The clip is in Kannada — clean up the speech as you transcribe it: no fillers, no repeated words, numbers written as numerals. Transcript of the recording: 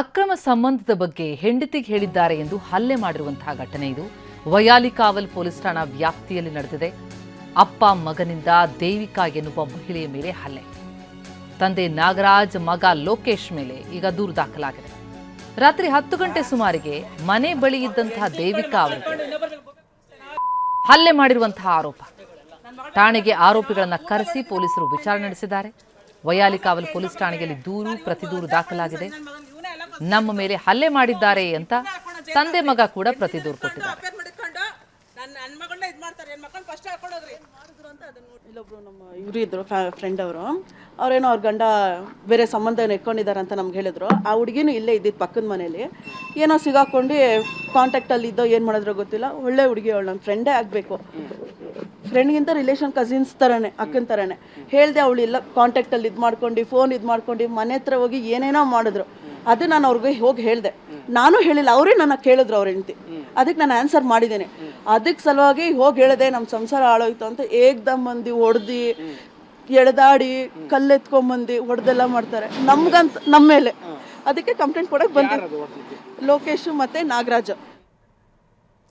ಅಕ್ರಮ ಸಂಬಂಧದ ಬಗ್ಗೆ ಹೆಂಡತಿಗೆ ಹೇಳಿದ್ದಾರೆ ಎಂದು ಹಲ್ಲೆ ಮಾಡಿರುವಂತಹ ಘಟನೆ ಇದು. ವಯಾಲಿಕಾವಲ್ ಪೊಲೀಸ್ ಠಾಣಾ ವ್ಯಾಪ್ತಿಯಲ್ಲಿ ನಡೆದಿದೆ. ಅಪ್ಪ ಮಗನಿಂದ ದೇವಿಕಾ ಎನ್ನುವ ಮಹಿಳೆಯ ಮೇಲೆ ಹಲ್ಲೆ. ತಂದೆ ನಾಗರಾಜ್, ಮಗ ಲೋಕೇಶ್ ಮೇಲೆ ಈಗ ದೂರು ದಾಖಲಾಗಿದೆ. ರಾತ್ರಿ 10 ಗಂಟೆ ಸುಮಾರಿಗೆ ಮನೆ ಬಳಿ ಇದ್ದಂತಹ ದೇವಿಕಾ ಅವರಿಗೆ ಹಲ್ಲೆ ಮಾಡಿರುವಂತಹ ಆರೋಪ. ಠಾಣೆಗೆ ಆರೋಪಿಗಳನ್ನ ಕರೆಸಿ ಪೊಲೀಸರು ವಿಚಾರಣೆ ನಡೆಸಿದ್ದಾರೆ. ವಯಾಲಿಕಾವಲ್ ಪೊಲೀಸ್ ಠಾಣೆಯಲ್ಲಿ ದೂರು ಪ್ರತಿದೂರು ದಾಖಲಾಗಿದೆ. ನಮ್ಮ ಮೇಲೆ ಹಲ್ಲೆ ಮಾಡಿದ್ದಾರೆ ಅಂತ ತಂದೆ ಮಗ ಕೂಡ ಪ್ರತಿದೂರು ಕೊಟ್ಟಿದ್ದಾರೆ. ಇಲ್ಲೊಬ್ರು ನಮ್ಮ ಇವರು ಇದ್ರು ಫ್ರೆಂಡ್ ಅವ್ರೇನೋ ಅವ್ರ ಗಂಡ ಬೇರೆ ಸಂಬಂಧ ಇಟ್ಕೊಂಡಿದ್ದಾರೆ ಅಂತ ನಮ್ಗೆ ಹೇಳಿದ್ರು. ಆ ಹುಡುಗಿನೂ ಇಲ್ಲೇ ಇದ್ದಿದ್ದು ಪಕ್ಕದ ಮನೇಲಿ. ಏನೋ ಸಿಗಾಕೊಂಡು ಕಾಂಟ್ಯಾಕ್ಟಲ್ಲಿ ಇದ್ದೋ ಏನು ಮಾಡಿದ್ರೋ ಗೊತ್ತಿಲ್ಲ. ಒಳ್ಳೆ ಹುಡುಗಿ ಅವಳು ನನ್ನ ಫ್ರೆಂಡೇ ಆಗಬೇಕು. ಫ್ರೆಂಡ್ಗಿಂತ ರಿಲೇಷನ್ ಕಸಿನ್ಸ್ ಥರನೇ, ಅಕ್ಕನ ಥರನೇ. ಹೇಳಿದೆ, ಅವಳು ಇಲ್ಲ ಕಾಂಟ್ಯಾಕ್ಟಲ್ಲಿ ಇದು ಮಾಡ್ಕೊಂಡು ಫೋನ್ ಇದು ಮಾಡ್ಕೊಂಡು ಮನೆ ಹತ್ರ ಹೋಗಿ ಏನೇನೋ ಮಾಡಿದ್ರು. ಅದು ನಾನು ಅವ್ರಿಗೆ ಹೋಗಿ ಹೇಳಿದೆ. ನಾನು ಹೇಳಿಲ್ಲ, ಅವರೇ ನನ್ನ ಕೇಳಿದ್ರು ಅವ್ರ ಹೆಂಡತಿ. ಅದಕ್ಕೆ ನಾನು ಆನ್ಸರ್ ಮಾಡಿದ್ದೇನೆ. ಅದಕ್ಕೆ ಸಲುವಾಗಿ ಹೋಗಿ ಹೇಳಿದೆ, ನಮ್ಮ ಸಂಸಾರ ಹಾಳೋಯ್ತು ಅಂತ. ಏಕ್ದಮ್ ಮಂದಿ ಹೊಡೆದು ಎಳೆದಾಡಿ ಕಲ್ಲೆತ್ಕೊಂಬಂದು ಹೊಡೆದೆಲ್ಲ ಮಾಡ್ತಾರೆ ನಮ್ಗಂತ ನಮ್ಮ ಮೇಲೆ. ಅದಕ್ಕೆ ಕಂಪ್ಲೇಂಟ್ ಕೊಡೋಕೆ ಬಂದಿದ್ದು ಲೋಕೇಶು ಮತ್ತು ನಾಗರಾಜ್.